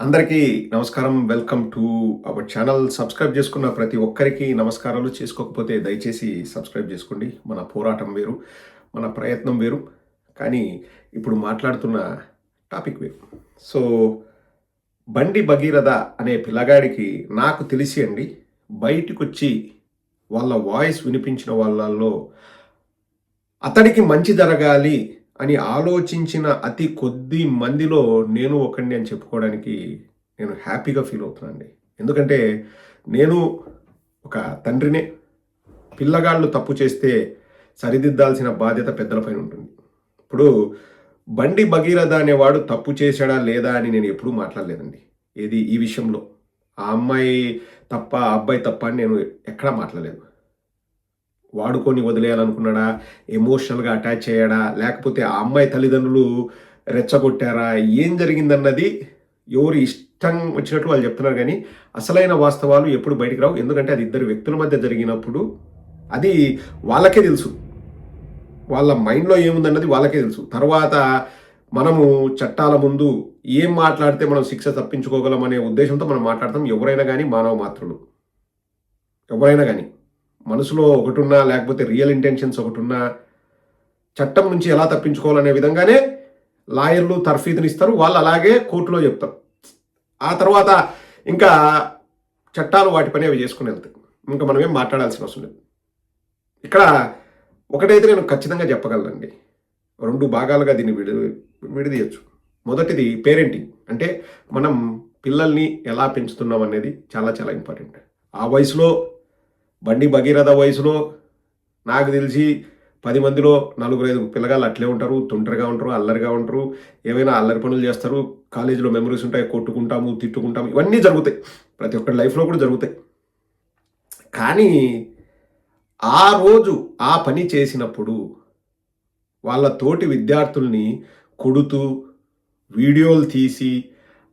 అందరికీ నమస్కారం. Welcome to our channel. Subscribe చేసుకున్న ప్రతి ఒక్కరికి నమస్కారాలు. చేసుకోకపోతే దయచేసి సబ్స్క్రైబ్ చేసుకోండి. మన పోరాటం వేరు, మన ప్రయత్నం వేరు. కానీ ఇప్పుడు మాట్లాడుతున్న టాపిక్ వేరు. సో బండి భగీరథ అనే పిల్లగాడికి నాకు తెలిసి అండి, బయటికొచ్చి వాళ్ళ వాయిస్ వినిపించిన వాళ్ళల్లో అతడికి మంచి జరగాలి అని ఆలోచించిన అతి కొద్ది మందిలో నేను ఒకడిని అని చెప్పుకోవడానికి నేను హ్యాపీగా ఫీల్ అవుతున్నానండి. ఎందుకంటే నేను ఒక తండ్రినే. పిల్లగాళ్ళు తప్పు చేస్తే సరిదిద్దాల్సిన బాధ్యత పెద్దలపైన ఉంటుంది. ఇప్పుడు బండి భగీరథ అనేవాడు తప్పు చేశాడా లేదా అని నేను ఎప్పుడూ మాట్లాడలేదండి. ఏది ఈ విషయంలో ఆ అమ్మాయి తప్ప, ఆ అబ్బాయి తప్ప అని నేను ఎక్కడా మాట్లాడలేదు. వాడుకొని వదిలేయాలనుకున్నాడా, ఎమోషనల్గా అటాచ్ అయ్యాడా, లేకపోతే ఆ అమ్మాయి తల్లిదండ్రులు రెచ్చగొట్టారా, ఏం జరిగిందన్నది ఎవరు ఇష్టం వచ్చినట్లు వాళ్ళు చెప్తున్నారు. కానీ అసలైన వాస్తవాలు ఎప్పుడు బయటికి రావు. ఎందుకంటే అది ఇద్దరు వ్యక్తుల మధ్య జరిగినప్పుడు అది వాళ్ళకే తెలుసు. వాళ్ళ మైండ్లో ఏముందన్నది వాళ్ళకే తెలుసు. తర్వాత మనము చట్టాల ముందు ఏం మాట్లాడితే మనం శిక్ష తప్పించుకోగలం అనే ఉద్దేశంతో మనం మాట్లాడతాం. ఎవరైనా కానీ మానవ మాత్రులు, ఎవరైనా కానీ మనసులో ఒకటున్నా, లేకపోతే రియల్ ఇంటెన్షన్స్ ఒకటున్నా, చట్టం నుంచి ఎలా తప్పించుకోవాలనే విధంగానే లాయర్లు తర్ఫీదునిస్తారు. వాళ్ళు అలాగే కోర్టులో చెప్తారు. ఆ తర్వాత ఇంకా చట్టాలు వాటి పని అవి చేసుకుని వెళ్తాయి. ఇంకా మనం ఏం మాట్లాడాల్సిన అవసరం లేదు. ఇక్కడ ఒకటైతే నేను ఖచ్చితంగా చెప్పగలనండి, రెండు భాగాలుగా దీన్ని విడదీయచ్చు. మొదటిది పేరెంటింగ్. అంటే మనం పిల్లల్ని ఎలా పెంచుతున్నాం అనేది చాలా చాలా ఇంపార్టెంట్. ఆ వయసులో, బండి భగీరథ వయసులో నాకు తెలిసి 10 మందిలో 4-5 పిల్లగాళ్ళు అట్లే ఉంటారు. తుంటరిగా ఉంటారు, అల్లరిగా ఉంటారు, ఏమైనా అల్లరి పనులు చేస్తారు. కాలేజీలో మెమరీస్ ఉంటాయి, కొట్టుకుంటాము, తిట్టుకుంటాము, ఇవన్నీ జరుగుతాయి. ప్రతి ఒక్కరి లైఫ్లో కూడా జరుగుతాయి. కానీ ఆ రోజు ఆ పని చేసినప్పుడు వాళ్ళ తోటి విద్యార్థుల్ని కొడుతూ వీడియోలు తీసి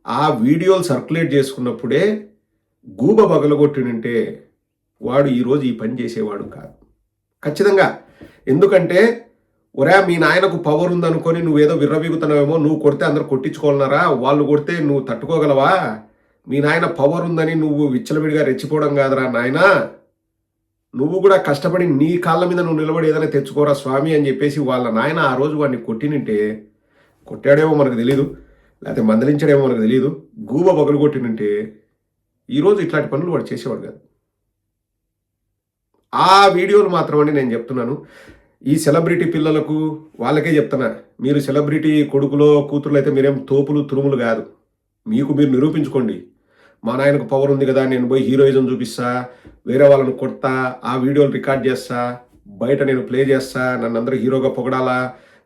ఆ వీడియోలు సర్క్యులేట్ చేసుకున్నప్పుడే గూబ పగలగొట్టినంటే వాడు ఈరోజు ఈ పని చేసేవాడు కాదు, ఖచ్చితంగా. ఎందుకంటే ఒరే, మీ నాయనకు పవర్ ఉందనుకొని నువ్వేదో విర్రవీగుతున్నావేమో, నువ్వు కొడితే అందరు కొట్టించుకోవాలన్నారా, వాళ్ళు కొడితే నువ్వు తట్టుకోగలవా, మీ నాయన పవర్ ఉందని నువ్వు విచ్చలవిడిగా రెచ్చిపోవడం కాదురా నాయనా, నువ్వు కూడా కష్టపడి నీ కాళ్ళ మీద నువ్వు నిలబడి ఏదైనా తెచ్చుకోరా స్వామి అని చెప్పేసి వాళ్ళ నాయన ఆ రోజు వాడిని కొట్టినంటే, కొట్టాడేమో మనకు తెలియదు, లేకపోతే మందలించాడేమో మనకు తెలియదు, గూబ పగలు కొట్టినంటే ఈరోజు ఇట్లాంటి పనులు వాడు చేసేవాడు కాదు. ఆ వీడియోలు మాత్రమని నేను చెప్తున్నాను. ఈ సెలబ్రిటీ పిల్లలకు వాళ్ళకే చెప్తున్నా, మీరు సెలబ్రిటీ కొడుకులో కూతురులు అయితే మీరేం తోపులు తురుములు కాదు. మీకు మీరు నిరూపించుకోండి. మా నాయనకు పవర్ ఉంది కదా, నేను పోయి హీరోయిజం చూపిస్తా, వేరే వాళ్ళను కొడతా, ఆ వీడియోలు రికార్డ్ చేస్తా, బయట నేను ప్లే చేస్తా, నన్ను అందరూ హీరోగా పొగడాలా,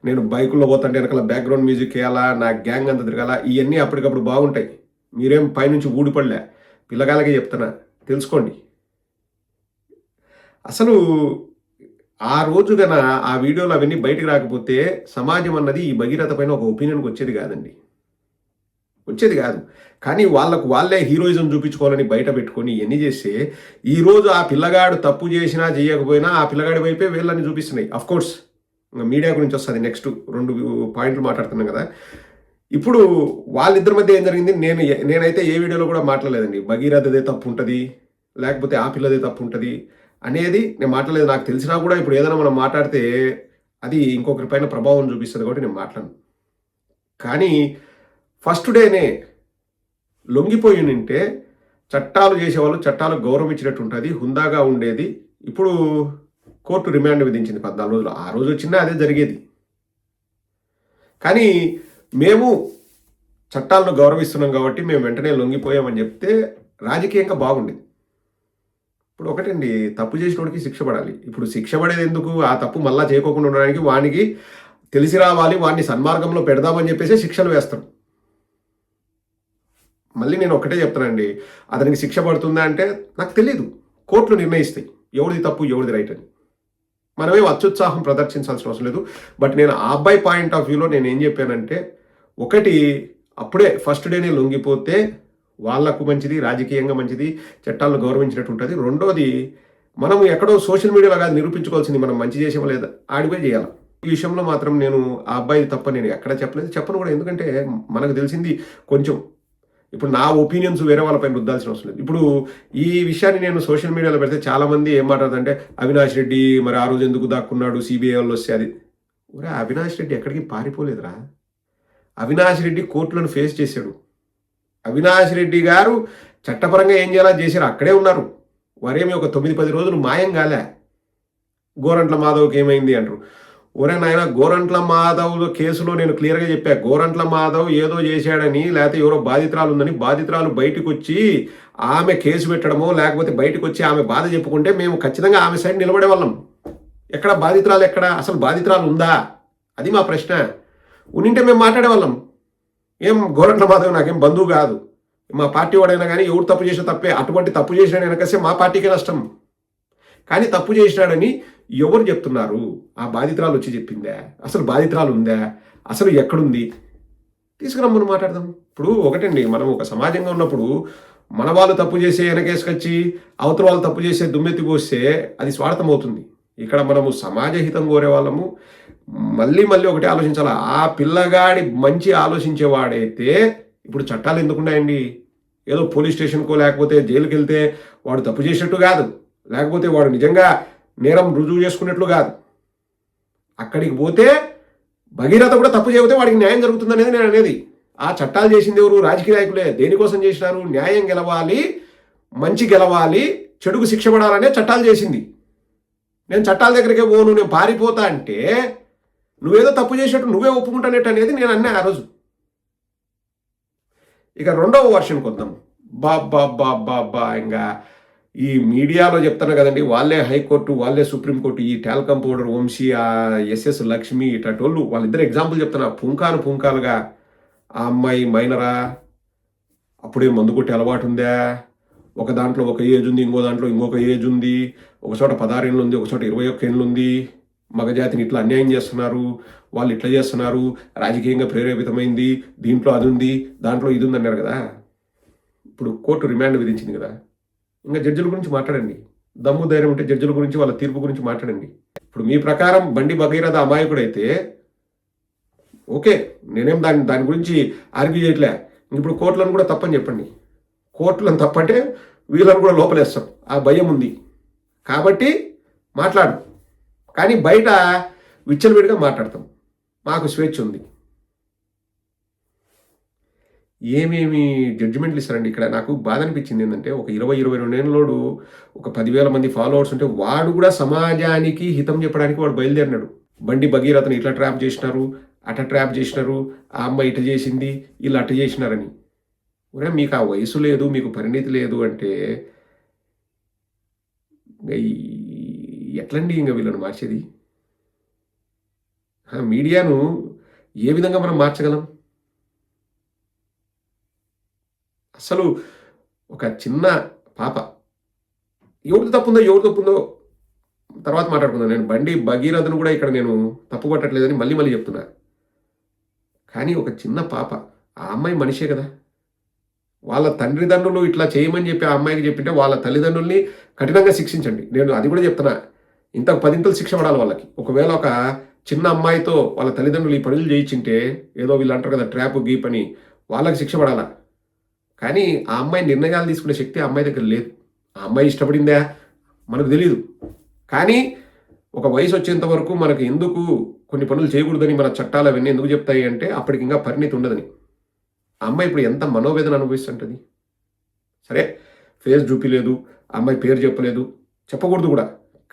నేను బైకుల్లో పోతుంటే వెనకాల బ్యాక్గ్రౌండ్ మ్యూజిక్ వేయాలా, నా గ్యాంగ్ అంతా తిరగాల, ఇవన్నీ అప్పటికప్పుడు బాగుంటాయి. మీరేం పైనుంచి ఊడిపడలే. పిల్లగాలకే చెప్తున్నా, తెలుసుకోండి. అసలు ఆ రోజు గన ఆ వీడియోలు అవన్నీ బయటకు రాకపోతే సమాజం అన్నది ఈ భగీరథ పైన ఒక ఒపీనియన్కి వచ్చేది కాదండి, వచ్చేది కాదు. కానీ వాళ్ళకు వాళ్ళే హీరోయిజం చూపించుకోవాలని బయట పెట్టుకొని ఎన్ని చేస్తే ఈరోజు ఆ పిల్లగాడు తప్పు చేసినా చేయకపోయినా ఆ పిల్లగాడి వైపే వీళ్ళని చూపిస్తున్నాయి. అఫ్కోర్స్ మీడియా గురించి వస్తుంది. నెక్స్ట్ 2 పాయింట్లు మాట్లాడుతున్నాం కదా. ఇప్పుడు వాళ్ళిద్దరి మధ్య ఏం జరిగింది, నేనైతే ఏ వీడియోలో కూడా మాట్లాడలేదండి. భగీరథదే తప్పు ఉంటుంది, లేకపోతే ఆ పిల్లదే తప్పు ఉంటుంది అనేది నేను మాట్లాడలేదు. నాకు తెలిసినా కూడా ఇప్పుడు ఏదైనా మనం మాట్లాడితే అది ఇంకొకరి పైన ప్రభావం చూపిస్తుంది కాబట్టి నేను మాట్లాడను. కానీ ఫస్ట్ డేనే లొంగిపోయి ఉంటే చట్టాలు చేసేవాళ్ళు చట్టాలకు గౌరవం ఇచ్చినట్టు ఉంటుంది, హుందాగా ఉండేది. ఇప్పుడు కోర్టు రిమాండ్ విధించింది 14 రోజులు. ఆ రోజు వచ్చినా అదే జరిగేది. కానీ మేము చట్టాలను గౌరవిస్తున్నాం కాబట్టి మేము వెంటనే లొంగిపోయామని చెప్తే రాజకీయంగా బాగుండేది. ఇప్పుడు ఒకటండి, తప్పు చేసినోడికి శిక్ష పడాలి. ఇప్పుడు శిక్ష పడేది ఎందుకు, ఆ తప్పు మళ్ళా చేయకోకుండా ఉండడానికి, వానికి తెలిసి రావాలి, వాడిని సన్మార్గంలో పెడదామని చెప్పేసి శిక్షలు వేస్తాడు. మళ్ళీ నేను ఒకటే చెప్తానండి, అతనికి శిక్ష పడుతుందా అంటే నాకు తెలియదు. కోర్టులు నిర్ణయిస్తాయి ఎవరిది తప్పు ఎవరిది రైట్ అని. మనమేం అత్యుత్సాహం ప్రదర్శించాల్సిన అవసరం లేదు. బట్ నేను ఆ అబ్బాయి పాయింట్ ఆఫ్ వ్యూలో నేను ఏం చెప్పానంటే, ఒకటి అప్పుడే ఫస్ట్ డేనే లొంగిపోతే వాళ్ళకు మంచిది, రాజకీయంగా మంచిది, చట్టాలను గౌరవించినట్టు ఉంటుంది. రెండోది, మనం ఎక్కడో సోషల్ మీడియాలో కాదు నిరూపించుకోవాల్సింది, మనం మంచి చేసామో లేదా ఆడిపోయి చేయాలి. ఈ విషయంలో మాత్రం నేను ఆ అబ్బాయి తప్ప నేను ఎక్కడ చెప్పలేదు, చెప్పను కూడా. ఎందుకంటే మనకు తెలిసింది కొంచెం, ఇప్పుడు నా ఒపీనియన్స్ వేరే వాళ్ళపైన రుద్దాల్సిన అవసరం లేదు. ఇప్పుడు ఈ విషయాన్ని నేను సోషల్ మీడియాలో పెడితే చాలామంది ఏం మాట్లాడుతుంటే అవినాష్ రెడ్డి మరి ఆ రోజు ఎందుకు దాక్కున్నాడు, సిబిఐ వాళ్ళు వస్తే అది. ఒరే అవినాష్ రెడ్డి ఎక్కడికి పారిపోలేదురా. అవినాష్ రెడ్డి కోర్టులను ఫేస్ చేశాడు. అవినాష్ రెడ్డి గారు చట్టపరంగా ఏం చేయాలో చేశారు, అక్కడే ఉన్నారు. వారేమి ఒక 9-10 రోజులు మాయం కాలే. గోరంట్ల మాధవ్కి ఏమైంది అంటారు. ఒరే నాయన, గోరంట్ల మాధవ్ కేసులో నేను క్లియర్గా చెప్పా, గోరంట్ల మాధవ్ ఏదో చేశాడని లేకపోతే ఎవరో బాధితురాలు ఉందని బాధితురాలు బయటకు వచ్చి ఆమె కేసు పెట్టడమో లేకపోతే బయటకు వచ్చి ఆమె బాధ చెప్పుకుంటే మేము ఖచ్చితంగా ఆమె సైడ్ నిలబడే వాళ్ళం. ఎక్కడ బాధితురాలు, ఎక్కడ అసలు బాధితురాలు ఉందా, అది మా ప్రశ్న. ఉండింటే మేము మాట్లాడేవాళ్ళం. ఏం గోరంట్ల మాధవ్ నాకేం బంధువు కాదు, మా పార్టీ వాడైనా కానీ ఎవరు తప్పు చేసినా తప్పే. అటువంటి తప్పు చేసినాడు వెనకసే మా పార్టీకే నష్టం. కానీ తప్పు చేసినాడని ఎవరు చెప్తున్నారు? ఆ బాధితురాలు వచ్చి చెప్పిందా? అసలు బాధితురాలు ఉందా? అసలు ఎక్కడుంది? తీసుకురమ్మని మాట్లాడదాం. ఇప్పుడు ఒకటండి, మనం ఒక సమాజంగా ఉన్నప్పుడు మన వాళ్ళు తప్పు చేసే వెనకేసుకొచ్చి అవతల వాళ్ళు తప్పు చేసే దుమ్మెత్తి పోస్తే అది స్వార్థం అవుతుంది. ఇక్కడ మనము సమాజ హితం కోరే వాళ్ళము. మళ్ళీ ఒకటే ఆలోచించాలి. ఆ పిల్లగాడి మంచి ఆలోచించేవాడైతే ఇప్పుడు చట్టాలు ఎందుకున్నాయండి? ఏదో పోలీస్ స్టేషన్కో లేకపోతే జైలుకి వెళ్తే వాడు తప్పు చేసినట్టు కాదు, లేకపోతే వాడు నిజంగా నేరం రుజువు చేసుకున్నట్లు కాదు. అక్కడికి పోతే భగీరథ కూడా తప్పు చేయకపోతే వాడికి న్యాయం జరుగుతుంది అనేది నేను అనేది. ఆ చట్టాలు చేసింది ఎవరు? రాజకీయ నాయకులే. దేనికోసం చేసినారు? న్యాయం గెలవాలి, మంచి గెలవాలి, చెడుకు శిక్ష పడాలనే చట్టాలు చేసింది. నేను చట్టాల దగ్గరికే పోను, నేను పారిపోతా అంటే నువ్వేదో తప్పు చేసినట్టు నువ్వే ఒప్పుకుంటానేట్టు అనేది నేను అన్నా ఆ రోజు. ఇక రెండవ వర్షన్కి వద్దాం. బాబా ఇంకా ఈ మీడియాలో చెప్తాను కదండి, వాళ్ళే హైకోర్టు, వాళ్ళే సుప్రీంకోర్టు, ఈ టాల్కమ్ పౌడర్ వంశీ, ఆ ఎస్ఎస్ లక్ష్మి, ఇటోళ్ళు వాళ్ళిద్దరు ఎగ్జాంపుల్ చెప్తున్నా. పుంకాలుగా ఆ అమ్మాయి మైనరా, అప్పుడే మందు కొట్టి అలవాటు ఉందా, ఒక దాంట్లో ఒక ఏజ్ ఉంది, ఇంకో దాంట్లో ఇంకొక ఏజ్ ఉంది, ఒక చోట 16 ఏళ్ళు ఉంది, ఒక చోట 21 ఏళ్ళు ఉంది. మగజాతిని ఇట్లా అన్యాయం చేస్తున్నారు, వాళ్ళు ఇట్లా చేస్తున్నారు, రాజకీయంగా ప్రేరేపితమైంది, దీంట్లో అది ఉంది, దాంట్లో ఇది ఉంది అన్నారు కదా. ఇప్పుడు కోర్టు రిమాండ్ విధించింది కదా, ఇంకా జడ్జిల గురించి మాట్లాడండి. దమ్ము ధైర్యం ఉంటే జడ్జిల గురించి, వాళ్ళ తీర్పు గురించి మాట్లాడండి. ఇప్పుడు మీ ప్రకారం బండి భగీరథ అమాయకుడైతే ఓకే, నేనేం దాని గురించి ఆర్గ్యూ చేయట్లే. ఇప్పుడు కోర్టులను కూడా తప్పని చెప్పండి. కోర్టులను తప్పంటే వీళ్ళని కూడా లోపలేస్తాం, ఆ భయం ఉంది కాబట్టి మాట్లాడు. కానీ బయట విచ్చలవిడిగా మాట్లాడతాం, మాకు స్వేచ్ఛ ఉంది. ఏమేమి జడ్జిమెంట్లు ఇస్తారండి ఇక్కడ. నాకు బాధ అనిపించింది ఏంటంటే, ఒక 20-22 ఏళ్ళలోడు ఒక 10,000 మంది ఫాలోవర్స్ ఉంటే వాడు కూడా సమాజానికి హితం చెప్పడానికి వాడు బయలుదేరినాడు. బండి భగీరథను ఇట్లా ట్రాప్ చేసినారు, అట్లా ట్రాప్ చేసినారు, ఆ అమ్మాయి ఇట్లా చేసింది, వీళ్ళు అట్లా చేసినారని. ఒరే మీకు ఆ వయసు లేదు, మీకు పరిణితి లేదు అంటే ఎట్లండి ఇంకా వీళ్ళని మార్చేది? మీడియాను ఏ విధంగా మనం మార్చగలం? అసలు ఒక చిన్న పాప, ఎవరిది తప్పుందో తర్వాత మాట్లాడుకుందాం. నేను బండి భగీరథను కూడా ఇక్కడ నేను తప్పు పట్టట్లేదని మళ్ళీ చెప్తున్నా. కానీ ఒక చిన్న పాప, ఆ అమ్మాయి మనిషే కదా. వాళ్ళ తండ్రిదండ్రులు ఇట్లా చేయమని చెప్పి ఆ అమ్మాయికి చెప్పింటే వాళ్ళ తల్లిదండ్రుల్ని కఠినంగా శిక్షించండి. నేను అది కూడా చెప్తున్నా, ఇంతకు 10 శిక్ష పడాలి వాళ్ళకి. ఒకవేళ ఒక చిన్న అమ్మాయితో వాళ్ళ తల్లిదండ్రులు ఈ పనులు చేయించింటే, ఏదో వీళ్ళు అంటారు కదా ట్రాప్ గీప్ అని, వాళ్ళకి శిక్ష పడాలా. కానీ ఆ అమ్మాయి నిర్ణయాలు తీసుకునే శక్తి ఆ అమ్మాయి దగ్గర లేదు. ఆ అమ్మాయి ఇష్టపడిందా మనకు తెలియదు. కానీ ఒక వయసు వచ్చేంత వరకు మనకు ఎందుకు కొన్ని పనులు చేయకూడదని మన చట్టాలు అవన్నీ ఎందుకు చెప్తాయి అంటే, అప్పటికి ఇంకా పరిణితి ఉండదని. ఆ అమ్మాయి ఇప్పుడు ఎంత మనోవేదన అనుభవిస్తుంటుంది. సరే, ఫేస్ చూపిలేదు, ఆ అమ్మాయి పేరు చెప్పలేదు, చెప్పకూడదు కూడా.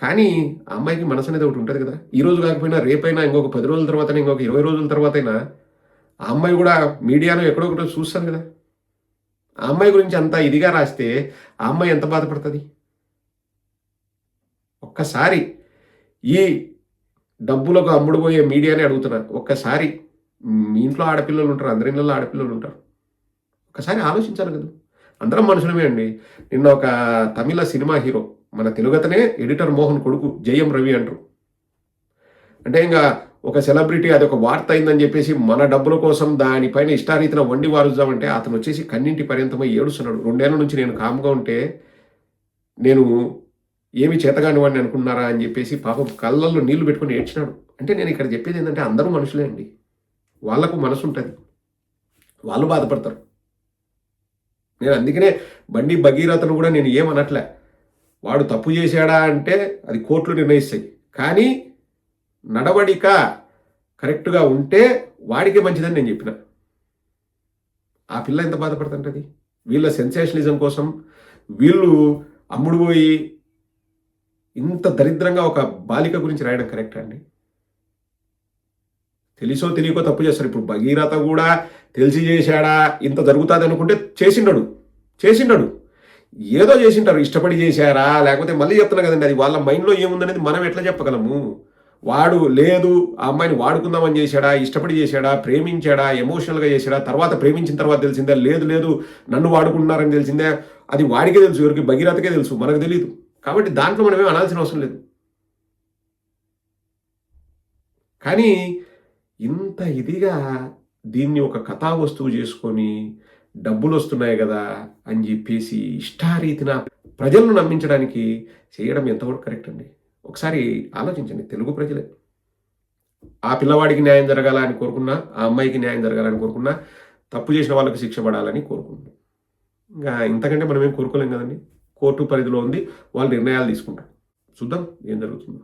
కానీ ఆ అమ్మాయికి మనసు అనేది ఒకటి ఉంటుంది కదా. ఈ రోజు కాకపోయినా రేపైనా, ఇంకొక 10 రోజుల తర్వాత, ఇంకొక 20 రోజుల తర్వాత అయినా ఆ అమ్మాయి కూడా మీడియాలో ఎక్కడో ఒకటో చూస్తాను కదా. ఆ అమ్మాయి గురించి అంత ఇదిగా రాస్తే ఆ అమ్మాయి ఎంత బాధపడుతుంది? ఒక్కసారి ఈ డబ్బులకు అమ్ముడుపోయే మీడియానే అడుగుతున్నా, ఒక్కసారి మీ ఇంట్లో ఆడపిల్లలు ఉంటారు, అందరి ఇళ్ళలో ఆడపిల్లలు ఉంటారు. ఒకసారి ఆలోచించాలి కదా. అందరం మనుషులమే అండి. నిన్న ఒక తమిళ సినిమా హీరో, మన తెలుగతనే ఎడిటర్ మోహన్ కొడుకు జయం రవి అంటారు. అంటే ఇంకా ఒక సెలబ్రిటీ అది ఒక వార్త అయిందని చెప్పేసి మన డబ్బుల కోసం దానిపైన ఇష్టారీతిన వండి వారుద్దామంటే అతను వచ్చేసి కన్నింటి పర్యంతమై ఏడుస్తున్నాడు. 2 ఏళ్ల నుంచి నేను కామ్గా ఉంటే నేను ఏమి చేతగాని వాడిని అనుకున్నారా అని చెప్పేసి పాపం కళ్ళల్లో నీళ్లు పెట్టుకుని ఏడ్చినాడు. అంటే నేను ఇక్కడ చెప్పేది ఏంటంటే, అందరూ మనుషులే అండి, వాళ్ళకు మనసు ఉంటుంది, వాళ్ళు బాధపడతారు. నేను అందుకనే బండి భగీరథను కూడా నేను ఏమనట్లే. వాడు తప్పు చేశాడా అంటే అది కోర్టులు నిర్ణయిస్తాయి. కానీ నడవడిక కరెక్ట్గా ఉంటే వాడికే మంచిదని నేను చెప్పిన. ఆ పిల్ల ఎంత బాధపడుతుంటుంది? వీళ్ళ సెన్సేషనలిజం కోసం వీళ్ళు అమ్ముడు పోయి ఇంత దరిద్రంగా ఒక బాలిక గురించి రాయడం కరెక్టా అండి? తెలిసో తెలియకో తప్పు చేస్తారు. ఇప్పుడు భగీరథ కూడా తెలిసి చేశాడా, ఇంత జరుగుతుంది అనుకుంటే చేసిండడు ఏదో చేసింటారు. ఇష్టపడి చేశారా, లేకపోతే మళ్ళీ చెప్తున్నా కదండి, అది వాళ్ళ మైండ్లో ఏముందనేది మనం ఎట్లా చెప్పగలము? వాడు లేదు ఆ అమ్మాయిని వాడుకుందామని చేశాడా, ఇష్టపడి చేశాడా, ప్రేమించాడా, ఎమోషనల్గా చేశాడా, తర్వాత ప్రేమించిన తర్వాత తెలిసిందే, లేదు నన్ను వాడుకుంటున్నారని తెలిసిందే, అది వాడికే తెలుసు, ఎవరికి భగీరథకే తెలుసు, మనకు తెలియదు. కాబట్టి దాంట్లో మనం ఏమి అనాల్సిన అవసరం లేదు. కానీ ఇంత ఇదిగా దీన్ని ఒక కథా వస్తువు చేసుకొని డబ్బులు వస్తున్నాయి కదా అని చెప్పేసి ఇష్టారీతిన ప్రజలను నమ్మించడానికి చేయడం ఎంతవరకు కరెక్ట్ అండి? ఒకసారి ఆలోచించండి. తెలుగు ప్రజలే ఆ పిల్లవాడికి న్యాయం జరగాలని కోరుకున్నా, ఆ అమ్మాయికి న్యాయం జరగాలని కోరుకున్నా, తప్పు చేసిన వాళ్ళకి శిక్ష పడాలని కోరుకుంటున్నాం. ఇంకా ఇంతకంటే మనం ఏం కోరుకోలేం కదండి. కోర్టు పరిధిలో ఉంది, వాళ్ళు నిర్ణయాలు తీసుకుంటారు. చూద్దాం ఏం జరుగుతుందో.